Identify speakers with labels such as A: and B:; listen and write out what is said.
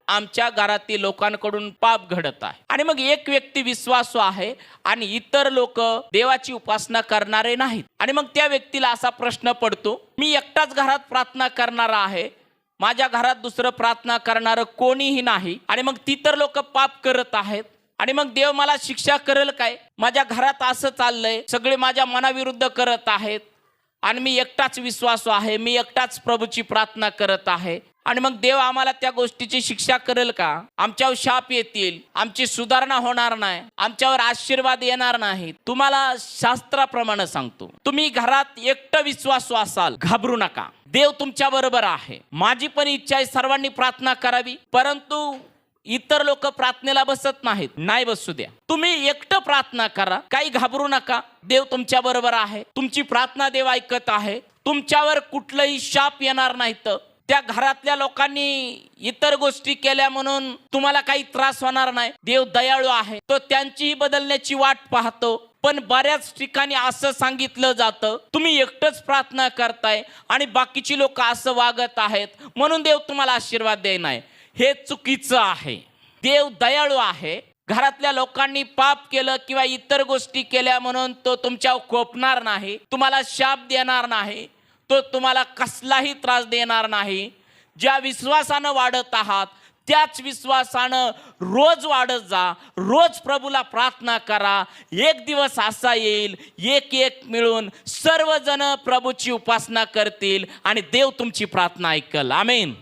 A: आमच्या घरातील लोकांकडून पाप घडत आहे. आणि मग एक व्यक्ती विश्वासू आहे आणि इतर लोक देवाची उपासना करणारे नाहीत. आणि मग त्या व्यक्तीला असा प्रश्न पडतो, मी एकटाच घरात प्रार्थना करणारा आहे, माझ्या घरात दुसरं प्रार्थना करणारं कोणीही नाही, आणि मग ती तर लोक पाप करत आहेत, आणि मग देव मला शिक्षा करेल काय? माझ्या घरात असं चाललंय, सगळे माझ्या मनाविरुद्ध करत आहेत आणि मी एकटाच विश्वासू आहे, मी एकटाच प्रभूची प्रार्थना करत आहे, आणि मग देव आम्हाला त्या गोष्टीची शिक्षा करेल का? आमच्यावर शाप येतील, आमची सुधारणा होणार नाही, आमच्यावर आशीर्वाद येणार नाही. तुम्हाला शास्त्राप्रमाणे सांगतो, तुम्ही घरात एकटं विश्वासू असाल, घाबरू नका, देव तुमच्या बरोबर आहे. माझी पण इच्छा आहे सर्वांनी प्रार्थना करावी, परंतु इतर लोक प्रार्थनेला बसत नाहीत, नाही बसू द्या. तुम्ही एकटं प्रार्थना करा, काही घाबरू नका, देव तुमच्या बरोबर आहे, तुमची प्रार्थना देव ऐकत आहे, तुमच्यावर कुठलंही शाप येणार नाहीत. त्या घरातल्या लोकांनी इतर गोष्टी केल्या म्हणून तुम्हाला काही त्रास होणार नाही. देव दयाळू आहे, तो त्यांचीही बदलण्याची वाट पाहतो. पण बऱ्याच ठिकाणी असं सांगितलं जातं, तुम्ही एकटंच प्रार्थना करताय आणि बाकीची लोक असं वागत आहेत म्हणून देव तुम्हाला आशीर्वाद देणार. हे चुकीचं आहे. देव दयाळू आहे. घरातल्या लोकांनी पाप केलं किंवा इतर गोष्टी केल्या म्हणून तो तुमच्यावर कोपणार नाही, तुम्हाला शाप देणार नाही, तो तुम्हाला कसलाही त्रास देणार नाही. ज्या विश्वासानं वाढत आहात त्याच विश्वासानं रोज वाढत जा, रोज प्रभूला प्रार्थना करा. एक दिवस असा येईल, एक एक मिळून सर्वजण प्रभूची उपासना करतील आणि देव तुमची प्रार्थना ऐकल. आमेन.